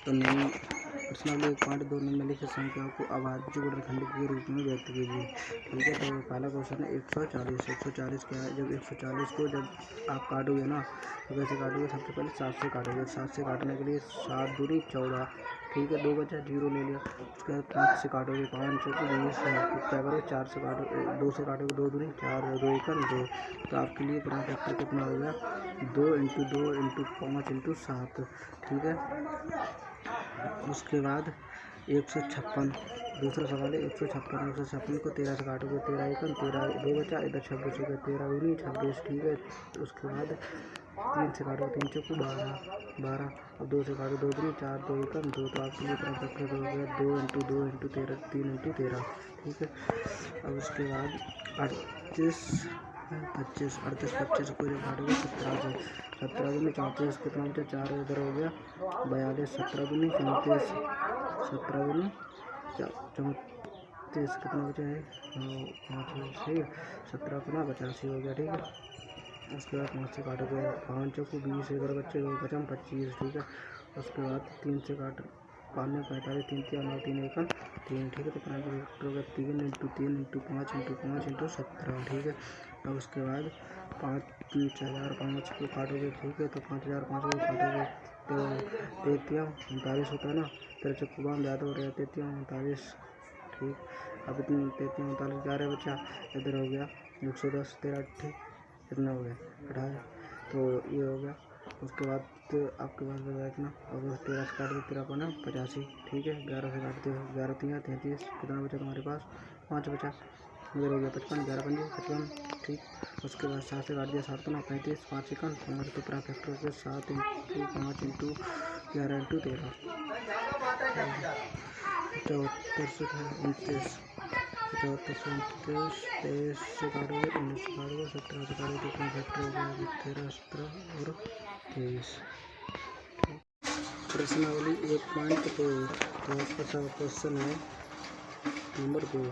तो प्रश्नावली 1.2 निम्नलिखित संख्याओं को अभाज्य गुणनखंड के रूप में व्यक्त कीजिए। ठीक है, तो पहला क्वेश्चन है 140। 140 क्या है? जब 140 को जब आप काटोगे ना तो कैसे काटोगे? सबसे पहले 7 से काटोगे। 7 से काटने के लिए 7 दूनी 14। ठीक है, 2 बचा, 0 ले लिया। उसके बाद 5 से काटोगे, 5 चौके 20 है। तो क्या करोगे? 4 से काटोगे, 2 से काटोगे, 2 दूनी 4, 2 एकम 2। तो आपके लिए पूरा फैक्टर कितना हो गया? 2 × 2 × 5 × 7। ठीक है, उसके बाद 156। दूसरा सवाल है 156। 156 को 13 से काटोगे, 13 एकम 13, 2 बचा, इधर 26 हो गया, 13 दूनी 26। ठीक है, उसके बाद 3 से काटो, 3 चौके 12। अब 2 से काटो, 2 दूनी 4, 2 एकम 2। तो आपके लिए फैक्टर हो गया 2 × 2 × 13, 3 × 13। ठीक है, अब उसके बाद 38 25। 38 को जब काटोगे 17 से, 17 दूनी 34, कितना बचा? 4 इधर हो गया, 42। 17 दूनी 34, 17 दूनी 34, कितना बचा है? 5 है, 17 अपना 85 हो गया। ठीक है, उसके बाद 5 से काटोगे, 5 चौके 20, इधर बच्चे 2 बचा 25। ठीक है, उसके बाद 3 से काटो, 5 में 45, 3 3 9, 3 एकम 3। ठीक है, तो अपना फैक्टर होगा 3 × 3 × 5 × 5 × 17। ठीक है, और उसके बाद 5005 को काटोगे। ठीक है, तो 5005 को काटोगे तो 33 होता है ना, 3 चौके ज़्यादा हो रहा है, 33 ठीक। अब इतनी 33 11 बचा, इधर हो गया 110, 13 8 कितना हो गया? 18। तो ये हो गया। उसके बाद तो आपके पास बचा इतना, और 13 से काट दो, 13 पना 85। ठीक है, 11 से काटते हो, 11 3 33, कितना बचा तुम्हारे पास? 5 बचा, इधर हो गया 55, 11 5 55। ठीक, उसके बाद 7 से काट दिया, 7 पना 35, 5 एकम 5। तो पूरा फैक्टर हो गया 7 × 5 × 11 × 13, 74 से 29, 74 से 29, 23 से काटोगे, 19 से काटोगे, 17 से काटोगे, तो अपना फैक्टर हो गया 13, 17 और 23। प्रश्नावली 1.2। तो आपका क्वेश्चन है नंबर 2।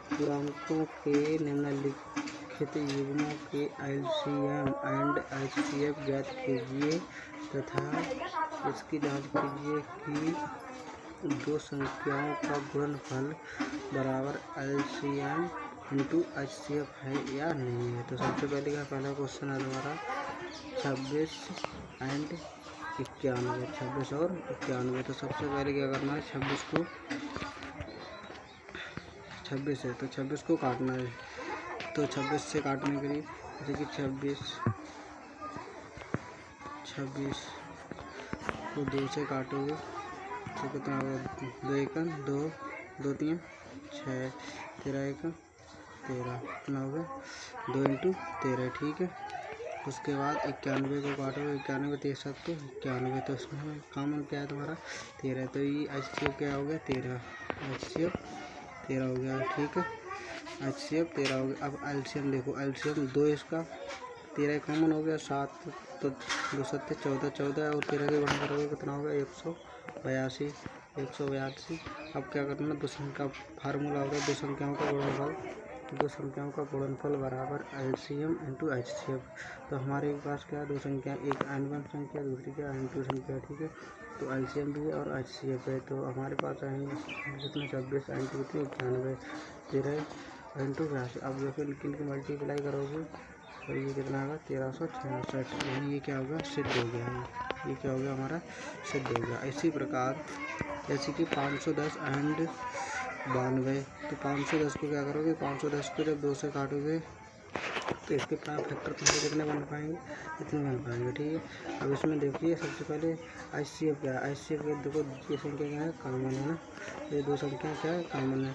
पूर्णांकों के निम्नलिखित युग्मों के LCM एंड HCF ज्ञात कीजिए तथा इसकी जांच कीजिए कि दो संख्याओं का गुणनफल बराबर LCM × HCF है या नहीं है। तो सबसे पहला क्वेश्चन है हमारा 26 एंड 91, 26 और 91। तो सबसे पहले क्या करना है? 26 है तो 26 को काटना है। तो 26 से काटने के लिए जैसे कि 26 को 2 से काटोगे तो कितना होगा? 2 एकम 2, 2 3 6, 13 एकम 13, कितना हो गया? 2 × 13। ठीक है, उसके बाद 91 को काटोगे, 91 3 7 तो 91। तो इसमें कॉमन क्या है तुम्हारा? 13। तो ये HCF क्या हो गया? 13। HCF 13 हो गया। ठीक है, HCF 13 हो गया। अब LCM देखो, LCM 2 इसका 13 कॉमन हो गया, 7 तो 2 7 14, 14 और 13 के गुणा करोगे कितना होगा? 182, 182। अब क्या करना? दो संख्या फार्मूला होगा, दो संख्याओं का गुणनफल बराबर LCM × HCF। तो हमारे पास क्या है? दो संख्या, एक N1 संख्या, दूसरी क्या N2 संख्या। ठीक है, तो LCM भी है और HCF है। तो हमारे पास आएंगे कितना? 26 N2 कितनी? 91, 13 × 82। अब देखो इनकी मल्टीप्लाई करोगे तो ये कितना होगा? 1366। ये क्या होगा? सिद्ध हो गया। ये क्या हो गया? हमारा सिद्ध हो गया। इसी प्रकार जैसे कि 510 एंड 92। तो 510 को क्या करोगे? 510 को जब 2 से काटोगे तो इसके प्राइम फैक्टर तुम्हारे कितने बन पाएंगे? इतने बन पाएंगे। ठीक है, अब इसमें देखिए सबसे पहले HCF क्या है? HCF के देखो ये संख्या क्या है? कॉमन है ना, ये दो संख्या क्या है? कॉमन है,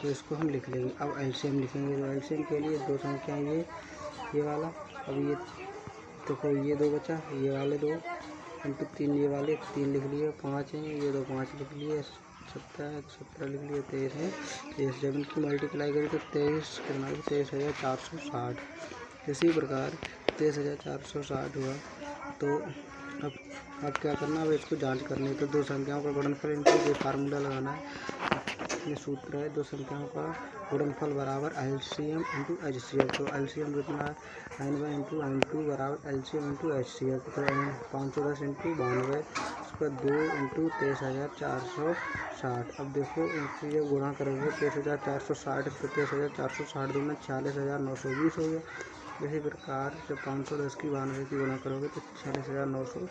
तो इसको हम लिख लेंगे। अब LCM लिखेंगे, तो LCM के लिए दो संख्या ये वाला, अब ये देखो ये 2 बचा, ये वाले 2 × 3, ये वाले 3 लिख लिए, 5 हैं, ये 2 5 लिख लिए, 17 लिख लिए, 23 है, 23 जब इनकी मल्टीप्लाई करें तो 23 कितना? 23,460। इसी प्रकार 23,460 हुआ। तो अब क्या करना? अब इसको जांच करनी है। तो दो संख्याओं का गुणनफल, इनको ये फार्मूला लगाना है। ये सूत्र है, दो संख्याओं का गुणनफल बराबर LCM × HCF। तो LCM कितना है? N1 × N2 बराबर LCM × HCF। तो 510 × 92 उसके बाद 2 इंटू 23,460। अब देखो इनसे जब गुणा करोगे 23,460 तो 23,460 दूना 46,920 हो गया। इसी प्रकार जब 510 की 92 की गुणा करोगे तो 46,920।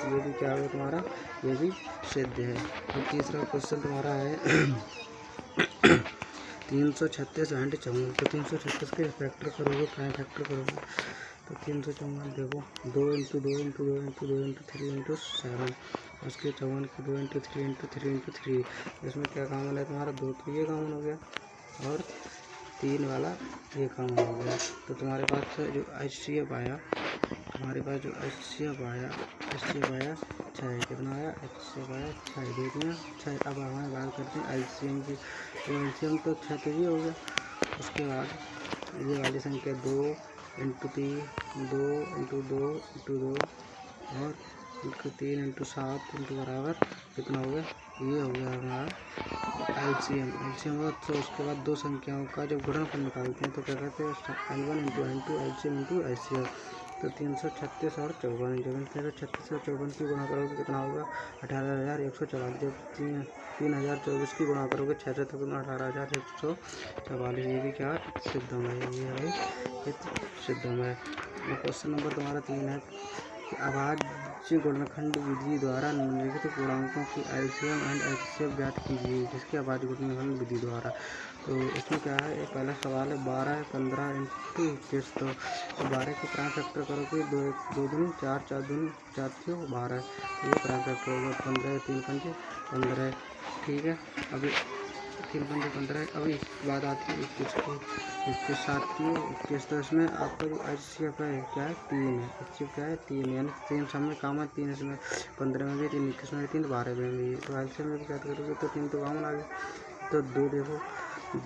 ये भी क्या होगा तुम्हारा, ये भी सिद्ध है। और तीसरा क्वेश्चन तुम्हारा है 336 एंड 54। तो 336 के फैक्टर करोगे, प्राइम फैक्टर करोगे तो 354 देखो 2 into 2 into 2 into 2 into 3 into 7। उसके 54 की 2 इंटू 3 इंटू 3 इंटू 3। इसमें क्या कॉमन है तुम्हारा, 2 तो ये कॉमन हो गया और 3 वाला ये कॉमन हो गया। तो तुम्हारे पास जो HCF आया, हमारे पास जो HCF आया 6। कितना आया, HCF आया 6। देखना 6। अब हमारे बात करते हैं LCM की। तो LCM तो 6 तो ये हो गया। उसके बाद ये वाली संख्या 2 इंटू 3 2 इंटू 2 इंटू 2 और इंटू 3 इंटू 7 इंटू बराबर कितना हो गया, ये हो गया हमारा LCM होगा। तो उसके बाद दो संख्याओं का जब गुणनफल निकालते हैं तो क्या कहते हैं, L1 into L2 LCM into HCF। तो 336 और 54, जब 336 और 54 की गुणा करोगे कितना होगा, 18,144। जब 3,024 की गुणा करोगे 6 से तो 18,144। ये भी क्या सिद्धम है, ये है सिद्धम है। क्वेश्चन नंबर तुम्हारा 3 है कि अभाज्य गुणनखंड विधि द्वारा निम्नलिखित पूर्णांकों की LCM एंड HCF ज्ञात कीजिए, जिसके अभाज्य गुणनखंड विधि द्वारा। तो इसमें क्या है, पहला सवाल है 12 15 इंटू 21। तो 12 के प्राइम फैक्टर करोगे 2 दूनी 4 4 दूनी 4 क्यों 12, ये प्राइम फैक्टर होगा। 15 3 5 15, ठीक है। अभी 3 5 15। अभी बात आती है 21 की, 21 7 की 21। तो इसमें आपका जो HCF है क्या है, 3 है। HCF क्या है, 3, यानी 3 सब में काम है 3। इसमें 15 में भी 3, 21 में भी 3, 12 में भी। तो LCM में भी क्या करोगे तो 3 तो कॉमन आ गया। तो 2 देखो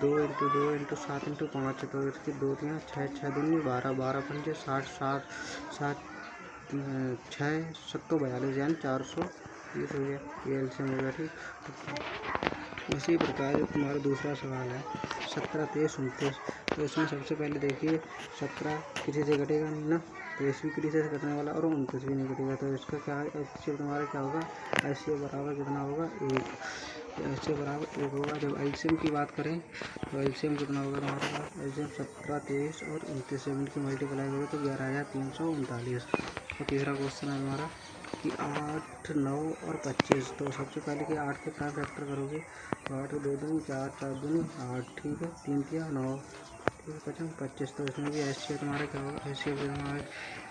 2 इंटू 2 इंटू 7 इंटू 5। तो इसकी 2 3 6 6 दूनी 12 12 5 60 60 7 6 7 42, यानी 420 हो गया। ये LCM हो गया, ठीक। उसी प्रकार तुम्हारा दूसरा सवाल है 17 23 29। तो इसमें सबसे पहले देखिए 17 किसी से घटेगा नहीं ना, तो इसमें किसी से घटने वाला, और 29 भी नहीं घटेगा। तो इसका क्या है, HCF तुम्हारा क्या होगा, HCF बराबर कितना होगा 1। HCF बराबर 1 होगा। जब LCM की बात करें तो LCM कितना होगा हमारे पास, LCM 17 23 और 29 इनकी मल्टीप्लाई होगा तो 11,339। और तीसरा क्वेश्चन है हमारा कि 8 9 और 25। तो सबसे पहले कि 8 के प्राइम फैक्टर करोगे तो 8 2 दूनी 4 4 दूनी 8, ठीक है। 3 3 9, ठीक है। 55 25। तो इसमें भी HCF तुम्हारा क्या होगा, HCF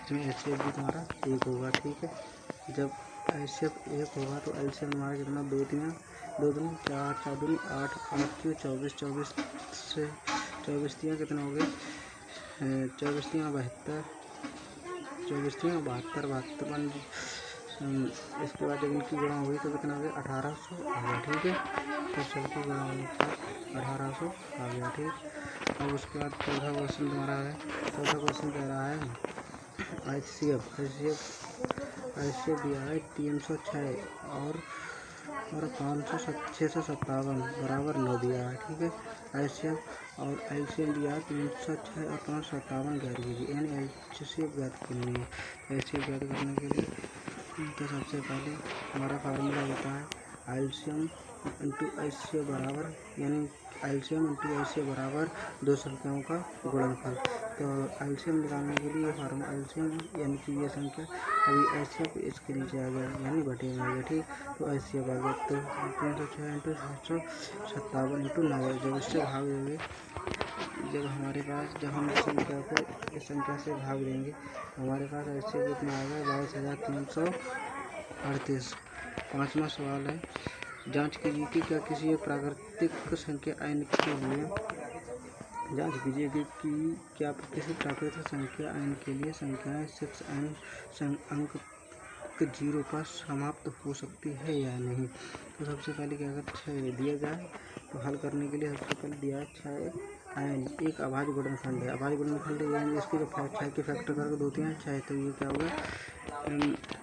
इसमें HCF भी तुम्हारा 1 होगा, ठीक है। जब HCF 1 होगा तो LCM तुम्हारा कितना 2 3 2 दूनी 4 4 दूनी 8 8 क्यों 24 24 से 24 3 कितना हो गए, 24 3 72 24 3 72 72। इसके बाद जब इनकी गुणा हुई तो कितना हो गया 1800 आ गया, ठीक है। तो सबकी गुणा होने के बाद 1800 आ गया, ठीक। अब उसके बाद चौथा क्वेश्चन तुम्हारा है, चौथा क्वेश्चन कह रहा है HCF दिया है 306 और 657 बराबर 9 दिया है, ठीक है। HCF और LCM दिया है 306 और 557 ज्ञात कीजिए, यानी HCF ज्ञात करनी है। HCF ज्ञात करने के लिए तो सबसे पहले हमारा फार्मूला होता है LCM इंटू HCF बराबर, यानी LCM इंटू HCF बराबर दो संख्याओं का गुणनफल। तो LCM निकालने के लिए फार्मूला LCM यानी कि ये संख्या अभी HCF इसके नीचे आ गया, यानी बटे में आ गया, ठीक। तो HCF आ गया तो 306 इंटू 757 इंटू 9। जब इससे भाग देंगे, जब हमारे पास जब हम इस संख्या को इस संख्या से भाग देंगे तो हमारे पास HCF कितना आएगा 22,338। पाँचवा सवाल है जांच कीजिए कि क्या किसी एक प्राकृतिक संख्या n के लिए जांच कीजिए कि क्या किसी प्राकृतिक संख्या n के लिए संख्याएं 6n अंक 0 पर समाप्त हो सकती है या नहीं। तो सबसे पहले क्या अगर 6 दिया जाए तो हल करने के लिए सबसे पहले दिया है 6n एक अभाज्य गुणनखंड है। अभाज्य गुणनखंड यानी इसकी जब 6 के फैक्टर करके 2 3 6, तो ये क्या होगा,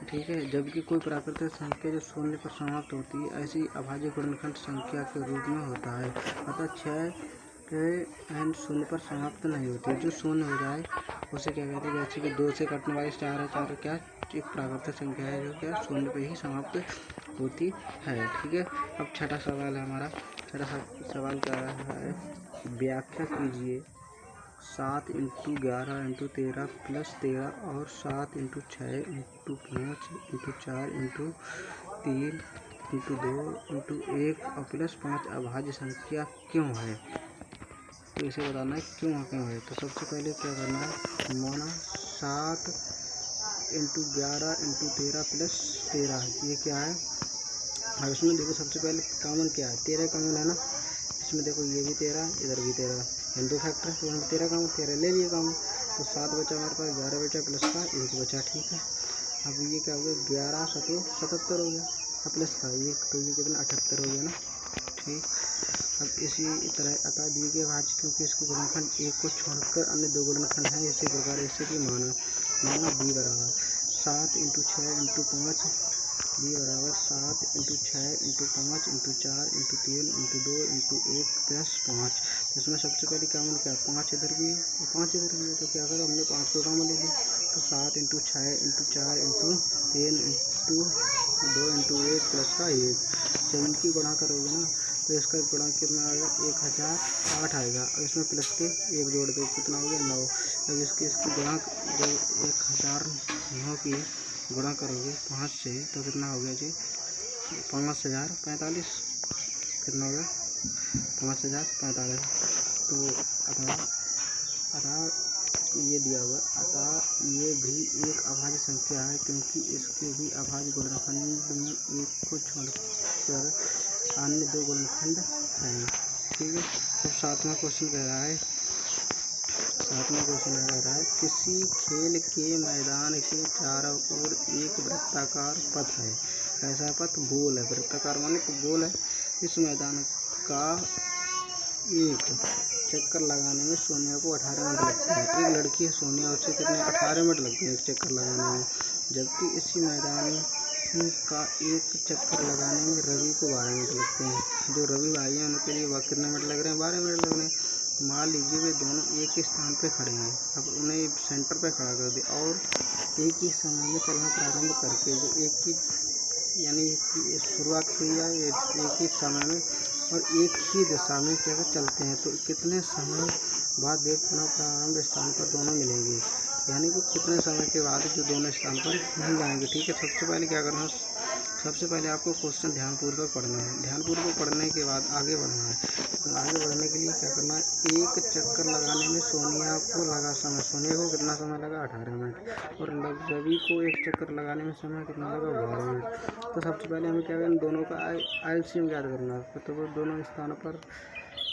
ठीक है। जबकि कोई प्राकृतिक संख्या जो शून्य पर समाप्त होती है ऐसी अभाज्य गुणनखंड संख्या के रूप में होता है। अतः 6 एंड शून्य पर समाप्त नहीं होती। जो शून्य हो जाए उसे क्या कहते हैं, जैसे कि 2 से कटने वाली 4 है, 4 क्या एक प्राकृतिक संख्या है जो क्या शून्य पे ही समाप्त होती है। ठीक है, अब छठा सवाल है हमारा। छठा सवाल क्या है, व्याख्या कीजिए 7 × 11 × 13 + 13 और 7 × 6 × 5 × 4 × 3 × 2 × 1 और +5 अभाज्य संख्या क्यों है। तो इसे बताना है क्यों है। तो सबसे पहले क्या करना है, माना 7 × 11 × 13 + 13 ये क्या है। अब इसमें देखो सबसे पहले कॉमन क्या है, 13 कॉमन है ना। इसमें देखो ये भी 13, इधर भी 13, इन दो फैक्टर है तो हम 13 कॉमन, 13 ले लिए कॉमन। तो 7 बचा हमारे पास, 11 बचा प्लस का 1 बचा। ठीक है, अब ये क्या हो गया, 11 7 77 हो गया, अब प्लस का 1 तो ये कितना 78 हो गया ना। ठीक, अब इसी तरह अतः दिए गए भाज्य क्योंकि इसके गुणनखंड 1 को छोड़कर अन्य 2 गुणनखंड हैं, इसी प्रकार इससे कि माना b बराबर 7 × 6 × 5 b बराबर 7 × 6 × 5 × 4 × 3 × 2 × 1 +5। इसमें सबसे पहले कॉमन क्या, 5 इधर भी है और 5 इधर भी है, तो क्या करो हमने 5 को कॉमन ले लिया। तो 7 × 6 × 4 × 3 × 2 × 1 प्लस का 1। जब इनकी गुणा करोगे ना तो इसका गुणा कितना आएगा, 1008 आएगा और इसमें प्लस के 1 जोड़ दो, कितना हो गया 9। जब इसकी गुणा जब 1009 की गुणा करोगे 5 से तो कितना हो गया जी, 5045। कितना हो गया 5045। तो अतः ये दिया हुआ, अतः ये भी एक अभाज्य संख्या है क्योंकि इसके भी अभाज्य गुणनखंड में 1 को छोड़कर अन्य 2 गुणनखंड हैं। ठीक है, तो 7वां क्वेश्चन कह रहा है, किसी खेल के मैदान के चारों ओर एक वृत्ताकार पथ है। कैसा पथ, गोल है, वृत्ताकार माने तो गोल है। इस मैदान का एक चक्कर लगाने में सोनिया को 18 मिनट लगते हैं। एक लड़की है सोनिया, उससे कितने 18 मिनट लगते हैं एक चक्कर लगाने में। जबकि इसी मैदान का एक चक्कर लगाने में रवि को 12 मिनट लगते हैं। जो रवि भाई हैं उनके लिए वह कितने मिनट लग रहे हैं, 12 मिनट लग रहे हैं। मान लीजिए वे दोनों एक ही स्थान पर खड़े हैं। अब उन्हें सेंटर पर खड़ा कर दिया और एक ही समय में चलना प्रारंभ करके, जो एक ही यानी शुरुआत की है एक ही समय में और एक ही दिशा में क्या चलते हैं, तो कितने समय बाद वे पुनः प्रारंभ स्थान पर दोनों मिलेंगे, यानी कि कितने समय के बाद जो दोनों स्थान पर मिल जाएंगे। ठीक है, सबसे पहले क्या करना है, सबसे पहले आपको क्वेश्चन ध्यानपूर्वक पढ़ना है। ध्यानपूर्वक पढ़ने के बाद आगे बढ़ना है। तो आगे बढ़ने के लिए क्या करना है, एक चक्कर लगाने में सोनिया को लगा समय, सोनिया को कितना समय लगा 18 मिनट और रवि को एक चक्कर लगाने में समय कितना लगा 12 मिनट। तो सबसे पहले हमें क्या करना, दोनों का एलसीएम याद करना है। तो वो दोनों स्थानों पर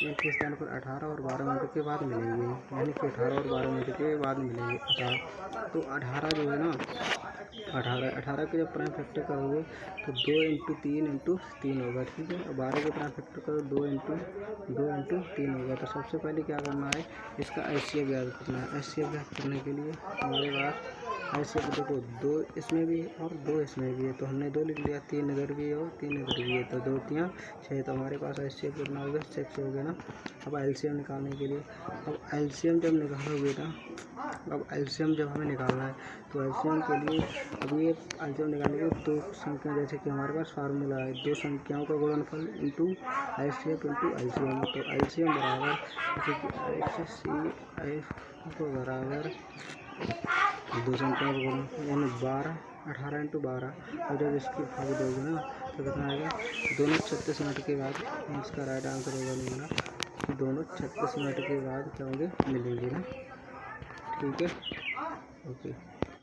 एक ही स्थान पर 18 और 12 मिनट के बाद मिलेंगे, यानी कि 18 और 12 मिनट के बाद मिलेंगे 18। तो 18 जो है ना, 18 के जब प्राइम फैक्टर करोगे तो 2 × 3 × 3 होगा। ठीक है, और 12 के प्राइम फैक्टर करो 2 × 3 होगा। तो सबसे पहले क्या करना है, इसका एचसीएफ याद करना है। एचसीएफ याद करने के लिए हमारे पास एचसीएफ देखो 2 इसमें भी है और 2 इसमें भी है, तो हमने 2 लिख लिया। 3 इधर भी है और 3 इधर भी है, तो 2 3 6। तो हमारे पास एचसीएफ कितना हो गया, 6 हो गया ना। अब एलसीएम निकालने के लिए, अब एलसीएम जब निकालोगे ना, अब एलसीएम जब हमें निकालना है तो एलसीएम के लिए अब ये एलसीएम निकालने के 2 संख्या, जैसे कि हमारे पास फार्मूला है 2 संख्याओं का गुणनफल इंटू एचसीएफ इंटू एलसीएम। तो एलसीएम बराबर एचसीएफ को बराबर 2 संख्याओं का गुणनफल यानी 12 18 × 12। और जब इसकी भाग दोगे ना तो कितना आएगा, दोनों 36 मिनट के बाद, इसका राइट आंसर होगा हमारा, दोनों 36 मिनट के बाद क्या होंगे, मिलेंगे ना। ठीक है, ओके।